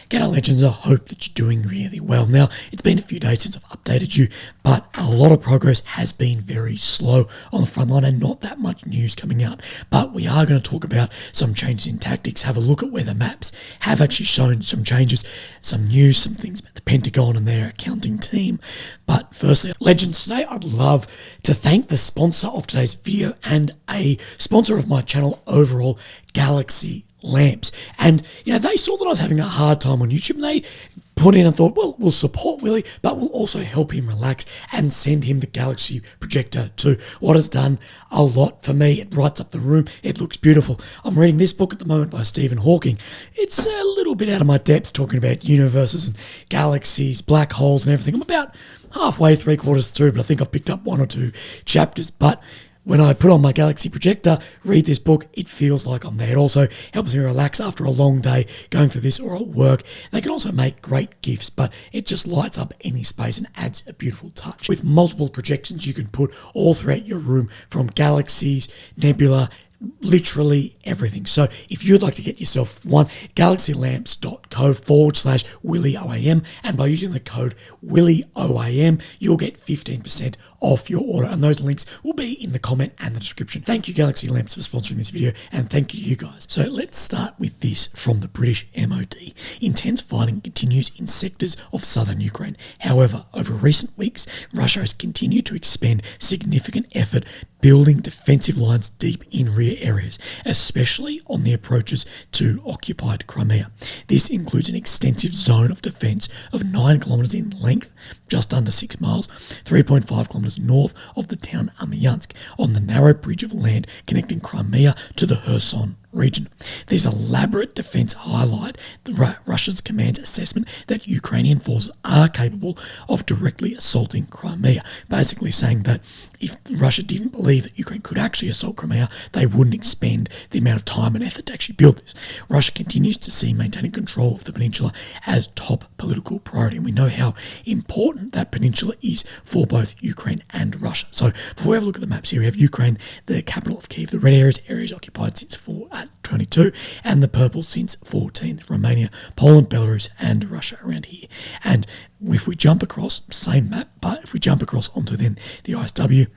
G'day Legends, I hope that you're doing really well. Now, it's been a few days since I've updated you, but a lot of progress has been very slow on the front line and not that much news coming out. But we are going to talk about some changes in tactics, have a look at where the maps have actually shown some changes, some news, some things about the Pentagon and their accounting team. But firstly, Legends, today I'd love to thank the sponsor of today's video and a sponsor of my channel overall, Galaxy Lamps. And they saw that I was having a hard time on YouTube and they put in and thought, well, we'll support Willie, but we'll also help him relax and send him the Galaxy projector too. What has done a lot for me. It brights up the room. It looks beautiful. I'm reading this book at the moment by Stephen Hawking. It's a little bit out of my depth talking about universes and galaxies, black holes and everything. I'm about halfway, 3/4 through, but I think I've picked up 1 or 2 chapters. But when I put on my Galaxy projector, read this book, it feels like I'm there. It also helps me relax after a long day going through this or at work. They can also make great gifts, but it just lights up any space and adds a beautiful touch. With multiple projections you can put all throughout your room, from galaxies, nebula, literally everything. So if you'd like to get yourself one, galaxylamps.co/WillieOAM, and by using the code WillieOAM, you'll get 15% off your order, and those links will be in the comment and the description. Thank you, Galaxy Lamps, for sponsoring this video, and thank you to you guys. So let's start with this from the British MOD. Intense fighting continues in sectors of southern Ukraine. However, over recent weeks, Russia has continued to expend significant effort building defensive lines deep in rear areas, especially on the approaches to occupied Crimea. This includes an extensive zone of defence of 9 kilometres in length, just under 6 miles, 3.5 kilometres north of the town Armyansk, on the narrow bridge of land connecting Crimea to the Kherson region. These elaborate defence highlight Russia's command's assessment that Ukrainian forces are capable of directly assaulting Crimea, basically saying that if Russia didn't believe that Ukraine could actually assault Crimea, they wouldn't expend the amount of time and effort to actually build this. Russia continues to see maintaining control of the peninsula as top political priority, and we know how important that peninsula is for both Ukraine and Russia. So before we have a look at the maps here, we have Ukraine, the capital of Kyiv, the red areas occupied since 22, and the purple since 14, Romania, Poland, Belarus, and Russia around here. And if we jump across, same map, but if we jump across onto then the ISW,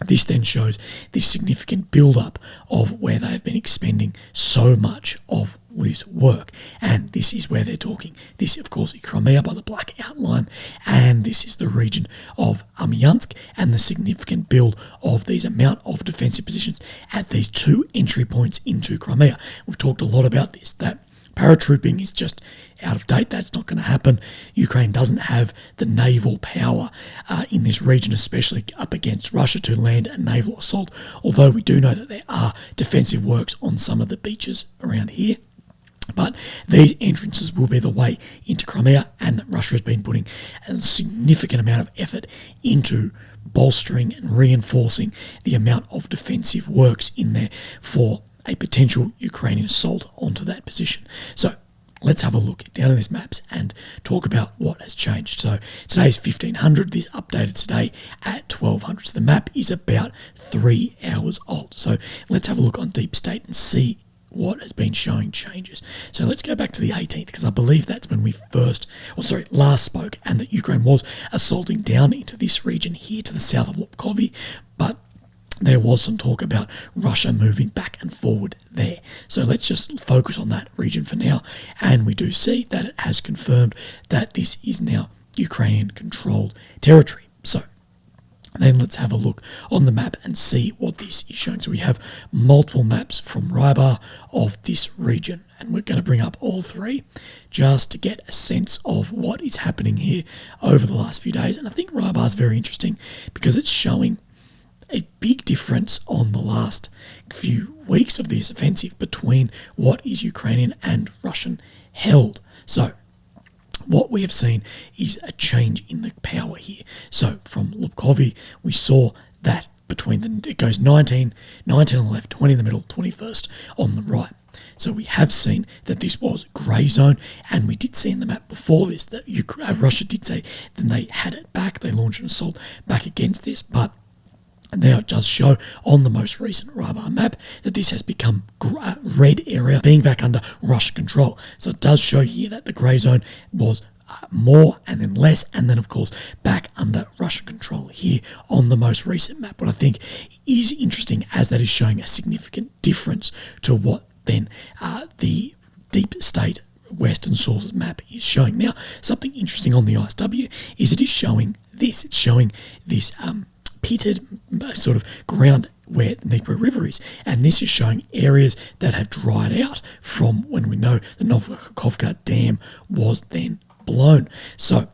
this then shows this significant build-up of where they have been expending so much of this work. And this is where they're talking. This, of course, is Crimea by the black outline, and this is the region of Armyansk and the significant build of these amount of defensive positions at these 2 entry points into Crimea. We've talked a lot about this, that paratrooping is just out of date. That's not going to happen. Ukraine doesn't have the naval power in this region, especially up against Russia, to land a naval assault, although we do know that there are defensive works on some of the beaches around here. But these entrances will be the way into Crimea, and Russia has been putting a significant amount of effort into bolstering and reinforcing the amount of defensive works in there for a potential Ukrainian assault onto that position. So let's have a look down at these maps and talk about what has changed. So today is 1500. This updated today at 1200. So the map is about 3 hours old. So let's have a look on Deep State and see what has been showing changes. So let's go back to the 18th, because I believe that's when we last spoke, and that Ukraine was assaulting down into this region here to the south of Lopkovy, but there was some talk about Russia moving back and forward there. So let's just focus on that region for now, and we do see that it has confirmed that this is now Ukrainian controlled territory. So then let's have a look on the map and see what this is showing. So we have multiple maps from Rybar of this region, and we're going to bring up all 3 just to get a sense of what is happening here over the last few days. And I think Rybar is very interesting because it's showing a big difference on the last few weeks of this offensive between what is Ukrainian and Russian held. So what we have seen is a change in the power here. So from Lopkovy, we saw that it goes 19 on the left, 20 in the middle, 21st on the right. So we have seen that this was grey zone, and we did see in the map before this that Russia did say then they had it back, they launched an assault back against this, but And now it does show on the most recent Rybar map that this has become red area, being back under Russian control. So it does show here that the grey zone was more and then less, and then of course back under Russian control here on the most recent map. What I think is interesting, as that is showing a significant difference to what then the deep state Western sources map is showing. Now, something interesting on the ISW is it is showing this. It's showing this pitted sort of ground where the Dnieper River is, and this is showing areas that have dried out from when we know the Novokhovka Dam was then blown. So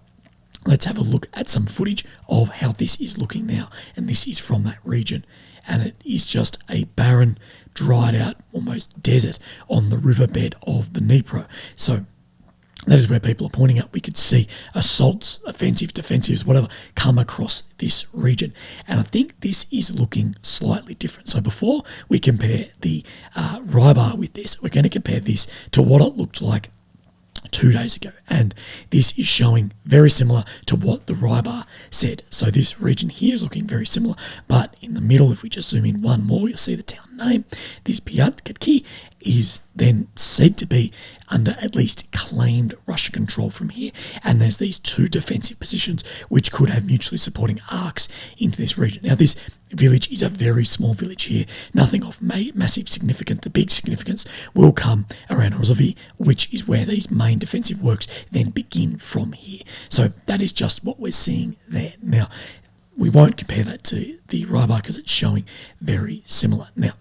let's have a look at some footage of how this is looking now, and this is from that region, and it is just a barren, dried out, almost desert on the riverbed of the Dnieper. So that is where people are pointing out we could see assaults, offensive, defensives, whatever, come across this region. And I think this is looking slightly different. So before we compare the Rybar with this, we're going to compare this to what it looked like 2 days ago, and this is showing very similar to what the Rybar said. So this region here is looking very similar, but in the middle, if we just zoom in one more, you'll see the town name. This Pyatkatki is then said to be under at least claimed Russian control from here, and there's these two defensive positions which could have mutually supporting arcs into this region. Now this village is a very small village here, nothing of massive significance. The big significance will come around Rozovi, which is where these main defensive works then begin from here. So that is just what we're seeing there. Now we won't compare that to the Rybar because it's showing very similar. Now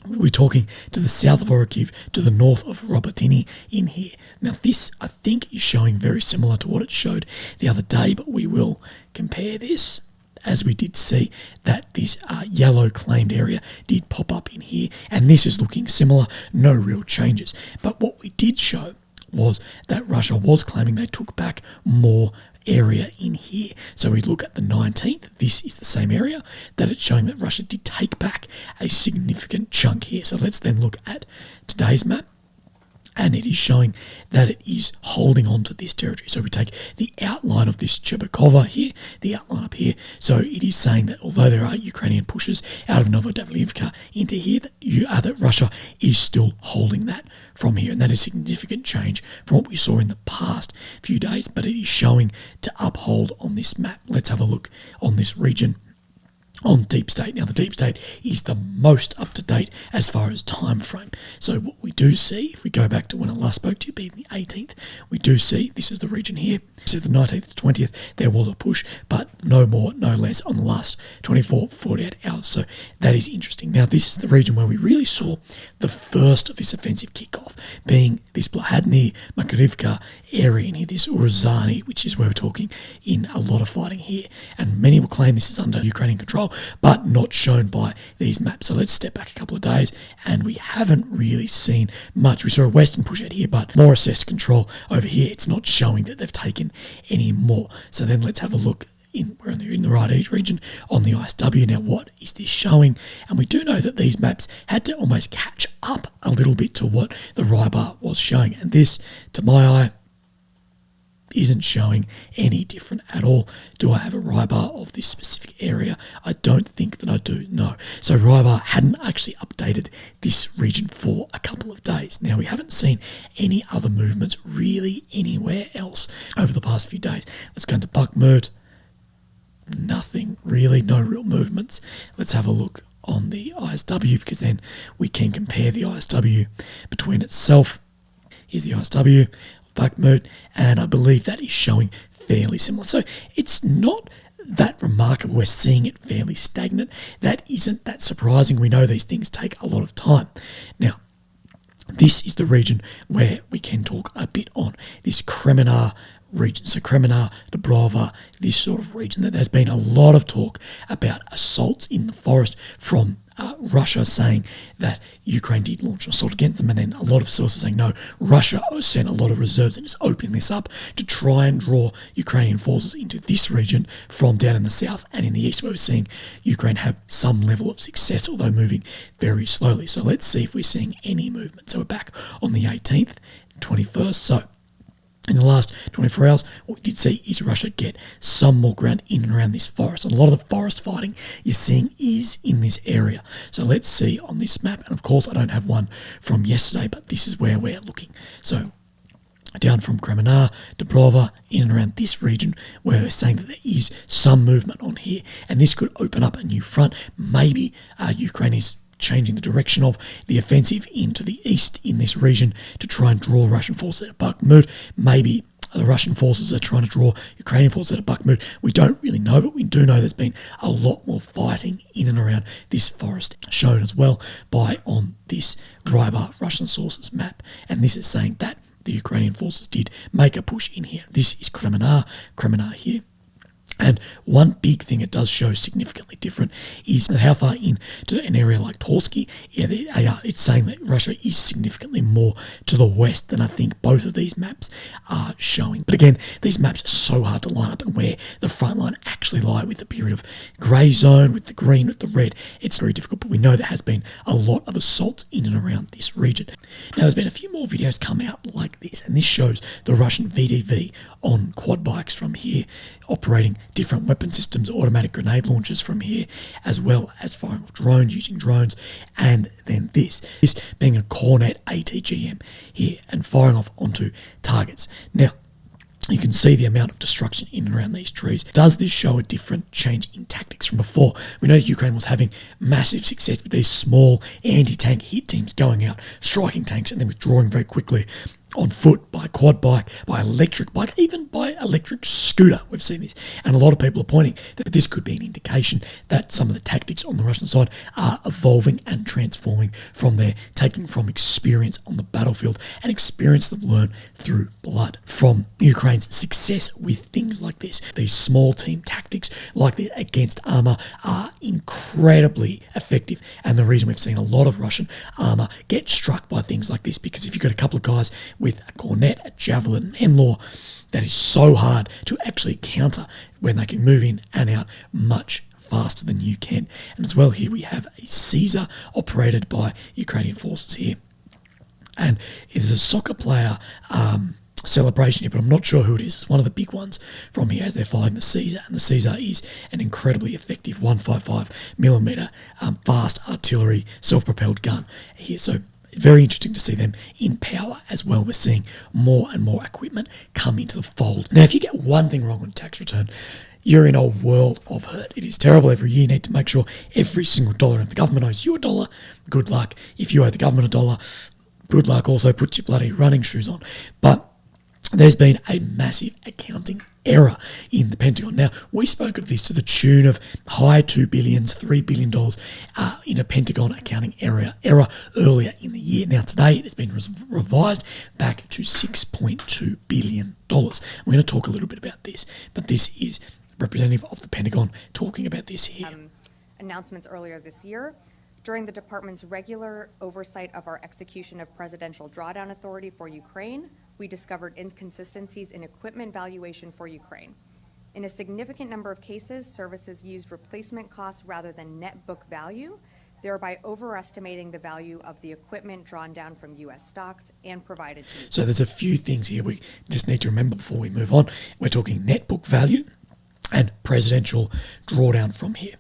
we're talking to the south of Orikhiv, to the north of Robotyny in here. Now this, I think, is showing very similar to what it showed the other day, but we will compare this, as we did see that this yellow claimed area did pop up in here, and this is looking similar, no real changes. But what we did show was that Russia was claiming they took back more area in here. So we look at the 19th, this is the same area that it's showing that Russia did take back a significant chunk here. So let's then look at today's map, and it is showing that it is holding on to this territory. So we take the outline of this Cherbakova here, the outline up here. So it is saying that although there are Ukrainian pushes out of Novodavlivka into here, that Russia is still holding that from here. And that is a significant change from what we saw in the past few days, but it is showing to uphold on this map. Let's have a look on this region on deep state. Now the deep state is the most up to date as far as time frame. So what we do see, if we go back to when I last spoke to you, being the 18th, we do see this is the region here. So the 19th to 20th, there was a push, but no more, no less on the last 24, 48 hours. So that is interesting. Now this is the region where we really saw the first of this offensive kickoff, being this Blahadny, Makarivka area in here, this Urzani, which is where we're talking in a lot of fighting here. And many will claim this is under Ukrainian control, but not shown by these maps. So let's step back a couple of days, and we haven't really seen much. We saw a western push out here, but more assessed control over here. It's not showing that they've taken any more. So then let's have a look. We're in the right age region on the ISW. Now what is this showing? And we do know that these maps had to almost catch up a little bit to what the Rybar was showing, and this, to my eye, isn't showing any different at all. Do I have a Rybar of this specific area? I don't think that I do, no. So Rybar hadn't actually updated this region for a couple of days. Now we haven't seen any other movements really anywhere else over the past few days. Let's go into Bakhmut. Nothing really, no real movements. Let's have a look on the ISW, because then we can compare the ISW between itself. Here's the ISW, Bakhmut, and I believe that is showing fairly similar. So it's not that remarkable. We're seeing it fairly stagnant. That isn't that surprising. We know these things take a lot of time. Now, this is the region where we can talk a bit on this Crimea region. So Crimea, Dubrova, this sort of region, that there's been a lot of talk about assaults in the forest from Russia, saying that Ukraine did launch an assault against them, and then a lot of sources saying no, Russia sent a lot of reserves and is opening this up to try and draw Ukrainian forces into this region from down in the south and in the east, where we're seeing Ukraine have some level of success, although moving very slowly. So let's see if we're seeing any movement. So we're back on the 18th, 21st. So In the last 24 hours, what we did see is Russia get some more ground in and around this forest. And a lot of the forest fighting you're seeing is in this area. So let's see on this map. And of course, I don't have one from yesterday, but this is where we're looking. So down from Crimea, Dubrova, in and around this region, where we're saying that there is some movement on here. And this could open up a new front. Maybe Ukraine is changing the direction of the offensive into the east in this region to try and draw Russian forces at Bakhmut. Maybe the Russian forces are trying to draw Ukrainian forces at Bakhmut. We don't really know, but we do know there's been a lot more fighting in and around this forest, shown as well by on this Rybar Russian sources map. And this is saying that the Ukrainian forces did make a push in here. This is Crimea here. And one big thing it does show significantly different is that how far into an area like Torsky, it's saying that Russia is significantly more to the west than I think both of these maps are showing. But again, these maps are so hard to line up and where the front line actually lie with the period of grey zone, with the green, with the red. It's very difficult, but we know there has been a lot of assaults in and around this region. Now, there's been a few more videos come out like this, and this shows the Russian VDV on quad bikes from here, operating different weapon systems, automatic grenade launchers from here, as well as firing off drones, using drones, and then this being a Cornet ATGM here and firing off onto targets. Now, you can see the amount of destruction in and around these trees. Does this show a different change in tactics from before? We know Ukraine was having massive success with these small anti-tank hit teams going out, striking tanks, and then withdrawing very quickly on foot, by quad bike, by electric bike, even by electric scooter. We've seen this. And a lot of people are pointing that this could be an indication that some of the tactics on the Russian side are evolving and transforming from there, taking from experience on the battlefield and experience they've learned through blood from Ukraine's success with things like this. These small team tactics like this against armour are incredibly effective. And the reason we've seen a lot of Russian armour get struck by things like this, because if you've got a couple of guys with a Cornet, a Javelin, an N-Law, that is so hard to actually counter when they can move in and out much faster than you can. And as well, here we have a Caesar operated by Ukrainian forces here. And it is a soccer player celebration here, but I'm not sure who it is. It's one of the big ones from here as they're firing the Caesar. And the Caesar is an incredibly effective 155mm fast artillery self-propelled gun here. So very interesting to see them in power as well. We're seeing more and more equipment come into the fold. Now, if you get one thing wrong on tax return, you're in a world of hurt. It is terrible. Every year you need to make sure every single dollar, if the government owes you $1, good luck. If you owe the government $1, good luck. Also, put your bloody running shoes on. But there's been a massive accounting error in the Pentagon. Now, we spoke of this to the tune of high $2 billion, $3 billion in a Pentagon accounting error earlier in the year. Now, today it has been revised back to $6.2 billion. We're going to talk a little bit about this, but this is representative of the Pentagon talking about this here. Announcements earlier this year. During the department's regular oversight of our execution of Presidential Drawdown Authority for Ukraine, we discovered inconsistencies in equipment valuation for Ukraine. In a significant number of cases, services used replacement costs rather than net book value, thereby overestimating the value of the equipment drawn down from U.S. stocks and provided to Ukraine. So there's a few things here we just need to remember before we move on. We're talking net book value and presidential drawdown from here.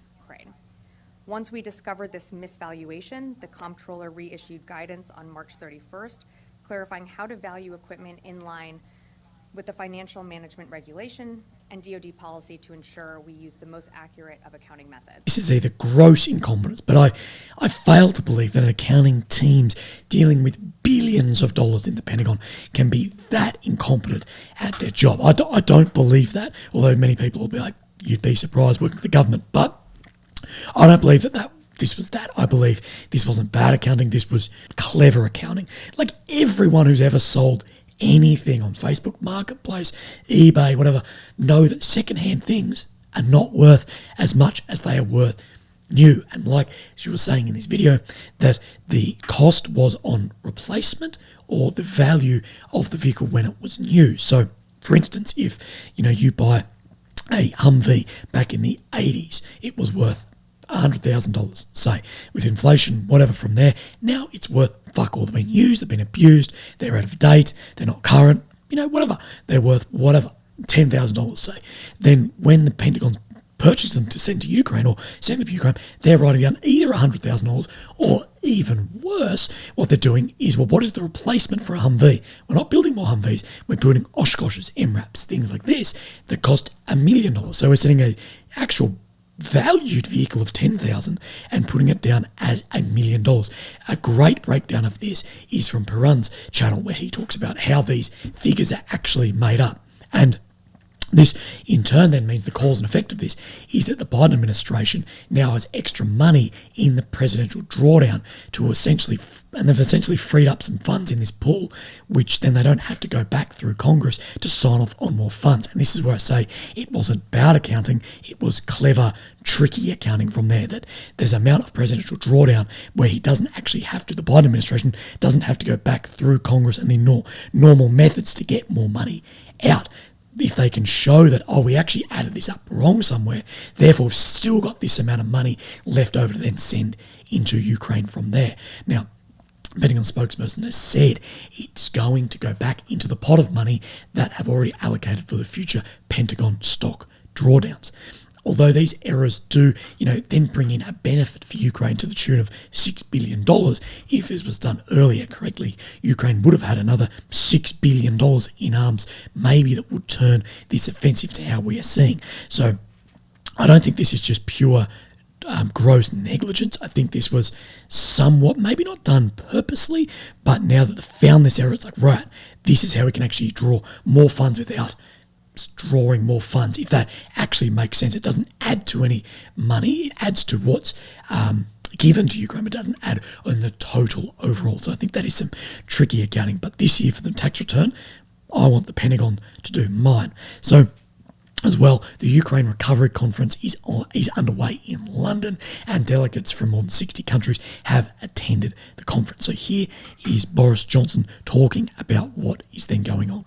Once we discovered this misvaluation, the comptroller reissued guidance on March 31st, clarifying how to value equipment in line with the financial management regulation and DoD policy to ensure we use the most accurate of accounting methods. This is either gross incompetence, but I fail to believe that an accounting teams dealing with billions of dollars in the Pentagon can be that incompetent at their job. I don't believe that, although many people will be like, you'd be surprised working for the government, but I don't believe that this was that. I believe this wasn't bad accounting. This was clever accounting. Like everyone who's ever sold anything on Facebook Marketplace, eBay, whatever, know that secondhand things are not worth as much as they are worth new. And like she was saying in this video, that the cost was on replacement or the value of the vehicle when it was new. So, for instance, if you buy a Humvee back in the 80s, it was worth $100,000, say, with inflation, whatever from there. Now it's worth fuck all. They've been used, they've been abused, they're out of date, they're not current. whatever, they're worth whatever, $10,000, say. Then when the Pentagon purchase them to send to Ukraine or send them to Ukraine, they're writing down either $100,000 or even worse, what they're doing is, well, what is the replacement for a Humvee? We're not building more Humvees, we're building Oshkoshes, MRAPs, things like this that cost $1 million. So we're sending a actual valued vehicle of $10,000 and putting it down as $1 million. A great breakdown of this is from Perun's channel, where he talks about how these figures are actually made up. And this, in turn, then means the cause and effect of this is that the Biden administration now has extra money in the presidential drawdown to essentially, and they've essentially freed up some funds in this pool, which then they don't have to go back through Congress to sign off on more funds. And this is where I say it wasn't bad accounting, it was clever, tricky accounting from there, that there's an amount of presidential drawdown where he doesn't actually have to, the Biden administration doesn't have to go back through Congress and the normal methods to get more money out. If they can show that, oh, we actually added this up wrong somewhere, therefore we've still got this amount of money left over to then send into Ukraine from there. Now, Pentagon spokesperson has said it's going to go back into the pot of money that have already allocated for the future Pentagon stock drawdowns. Although these errors do, then bring in a benefit for Ukraine to the tune of $6 billion, if this was done earlier correctly, Ukraine would have had another $6 billion in arms, maybe, that would turn this offensive to how we are seeing. So I don't think this is just pure gross negligence. I think this was somewhat, maybe not done purposely, but now that they've found this error, it's like, right, this is how we can actually draw more funds without drawing more funds. If that actually makes sense, it doesn't add to any money, it adds to what's given to Ukraine, but doesn't add on the total overall. So I think that is some tricky accounting. But this year for the tax return, I want the Pentagon to do mine. So as well, the Ukraine Recovery Conference is underway in London, and delegates from more than 60 countries have attended the conference. So here is Boris Johnson talking about what is then going on.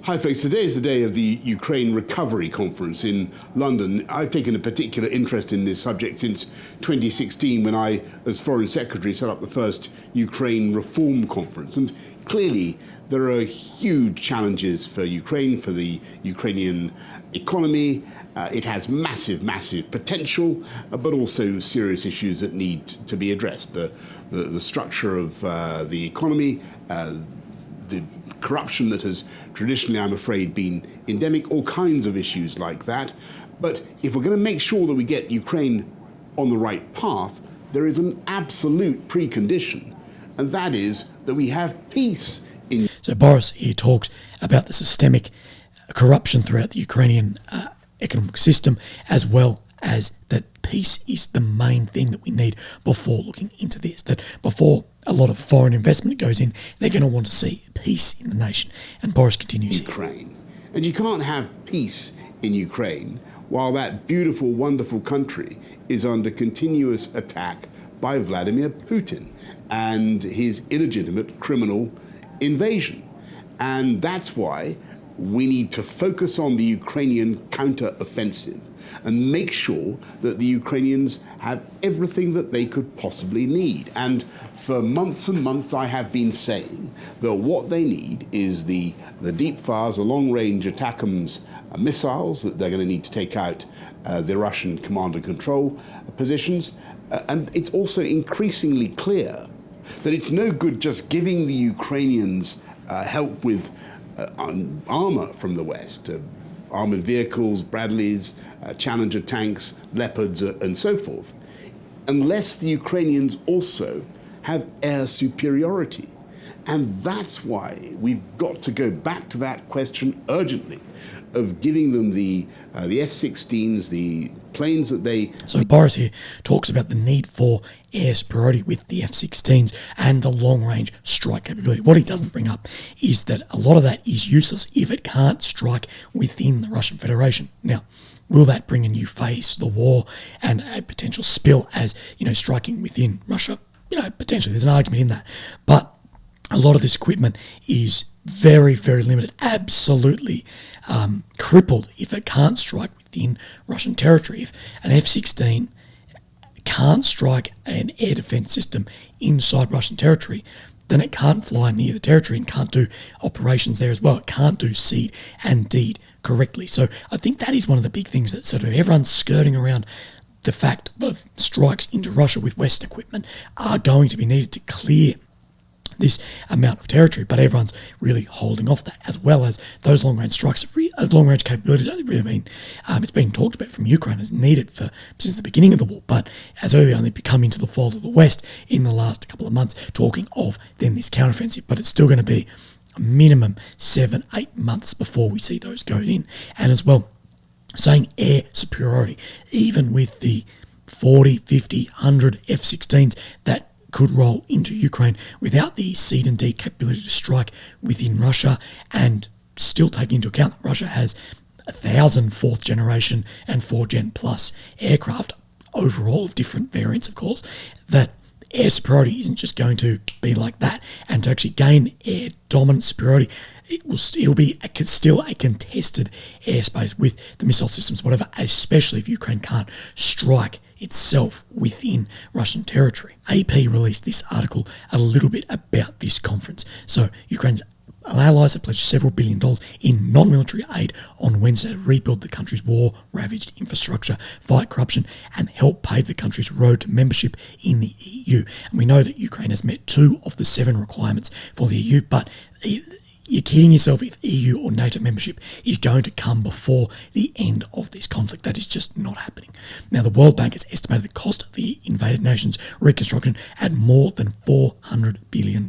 Hi folks, today is the day of the Ukraine Recovery Conference in London. I've taken a particular interest in this subject since 2016, when I, as Foreign Secretary, set up the first Ukraine Reform Conference. And clearly there are huge challenges for Ukraine, for the Ukrainian economy. It has massive potential, but also serious issues that need to be addressed. The structure of the economy, the corruption that has traditionally, I'm afraid, been endemic, all kinds of issues like that. But if we're going to make sure that we get Ukraine on the right path, there is an absolute precondition, and that is that we have peace in. So Boris here talks about the systemic corruption throughout the Ukrainian economic system, as well as that peace is the main thing that we need before looking into this, that before a lot of foreign investment goes in, they're going to want to see peace in the nation. And Boris continues Ukraine. And you can't have peace in Ukraine while that beautiful, wonderful country is under continuous attack by Vladimir Putin and his illegitimate criminal invasion. And that's why we need to focus on the Ukrainian counter-offensive and make sure that the Ukrainians have everything that they could possibly need. And for months and months I have been saying that what they need is the deep fires, the long-range ATACMS missiles that they're going to need to take out the Russian command and control positions. And it's also increasingly clear that it's no good just giving the Ukrainians help with armour from the West, armoured vehicles, Bradleys, Challenger tanks, Leopards, and so forth, unless the Ukrainians also have air superiority. And that's why we've got to go back to that question urgently of giving them the F-16s, the planes that they... So Boris here talks about the need for air superiority with the F-16s and the long-range strike capability. What he doesn't bring up is that a lot of that is useless if it can't strike within the Russian Federation. Now, will that bring a new phase to the war and a potential spill as, striking within Russia? Potentially, there's an argument in that. But a lot of this equipment is very, very limited, absolutely crippled if it can't strike within Russian territory. If an F-16 can't strike an air defense system inside Russian territory, then it can't fly near the territory and can't do operations there as well. It can't do seed and deed correctly. So I think that is one of the big things that sort of everyone's skirting around the fact of strikes into Russia with Western equipment are going to be needed to clear this amount of territory, but everyone's really holding off that, as well as those long-range strikes, long-range capabilities. Only really been, it's been talked about from Ukraine as needed since the beginning of the war, but has only come into the fold of the West in the last couple of months, talking of then this counteroffensive. But it's still going to be a minimum 7-8 months before we see those go in, and as well, saying air superiority, even with the 40, 50, 100 F-16s that could roll into Ukraine without the seed and deed capability to strike within Russia, and still taking into account that Russia has 1,000 fourth generation and 4 Gen plus aircraft overall of different variants, of course, that air superiority isn't just going to be like that. And to actually gain air dominant superiority, it'll be still a contested airspace with the missile systems, whatever, especially if Ukraine can't strike itself within Russian territory. AP released this article a little bit about this conference. So Ukraine's allies have pledged several $1 billion in non-military aid on Wednesday to rebuild the country's war-ravaged infrastructure, fight corruption, and help pave the country's road to membership in the EU. And we know that Ukraine has met 2 of the 7 requirements for the EU, but you're kidding yourself if EU or NATO membership is going to come before the end of this conflict. That is just not happening. Now, the World Bank has estimated the cost of the invaded nation's reconstruction at more than $400 billion,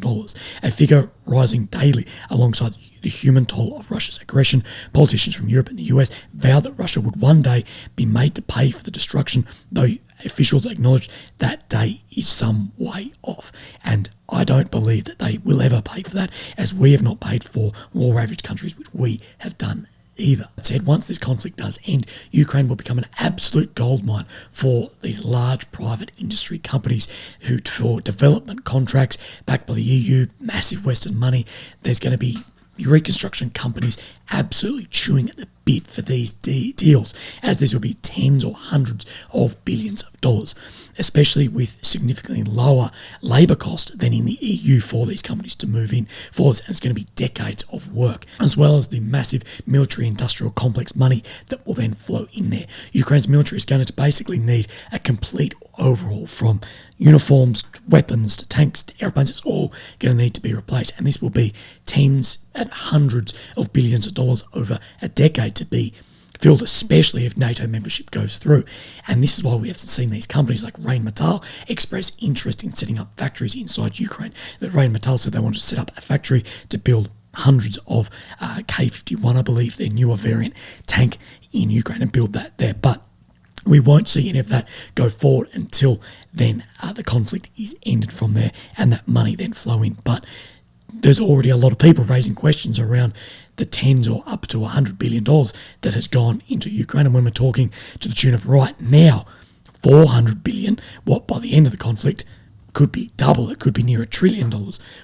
a figure rising daily alongside the human toll of Russia's aggression. Politicians from Europe and the US vowed that Russia would one day be made to pay for the destruction, though officials acknowledged that day is some way off. And I don't believe that they will ever pay for that, as we have not paid for war-ravaged countries, which we have done either. That said, once this conflict does end, Ukraine will become an absolute goldmine for these large private industry companies who, for development contracts backed by the EU, massive Western money, there's going to be reconstruction companies absolutely chewing at the bit for these deals, as these will be tens or hundreds of billions of dollars, especially with significantly lower labour cost than in the EU for these companies to move in for this. And it's going to be decades of work, as well as the massive military industrial complex money that will then flow in there. Ukraine's military is going to basically need a complete overhaul, from uniforms to weapons to tanks to airplanes. It's all going to need to be replaced, and this will be tens and hundreds of billions of dollars over a decade to be filled, especially if NATO membership goes through. And this is why we have seen these companies like Rheinmetall express interest in setting up factories inside Ukraine. That Rheinmetall said they wanted to set up a factory to build hundreds of K-51, I believe, their newer variant tank in Ukraine, and build that there. But we won't see any of that go forward until then the conflict is ended from there and that money then flow in. But there's already a lot of people raising questions around the tens or up to $100 billion that has gone into Ukraine. And when we're talking to the tune of right now, $400 billion, what by the end of the conflict could be double, it could be near $1 trillion.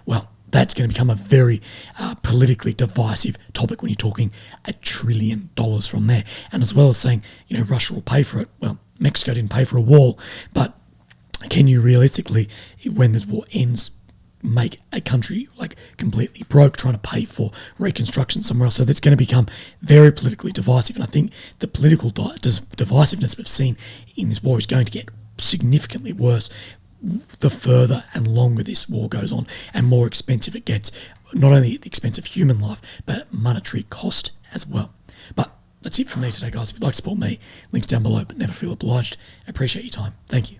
Well, that's going to become a very politically divisive topic when you're talking $1 trillion from there. And as well as saying, Russia will pay for it. Well, Mexico didn't pay for a wall, but can you realistically, when the war ends, make a country like completely broke trying to pay for reconstruction somewhere else? So that's going to become very politically divisive. And I think the political divisiveness we've seen in this war is going to get significantly worse the further and longer this war goes on, and more expensive it gets, not only at the expense of human life, but monetary cost as well. But that's it from me today, guys. If you'd like to support me, links down below, but never feel obliged. I appreciate your time. Thank you.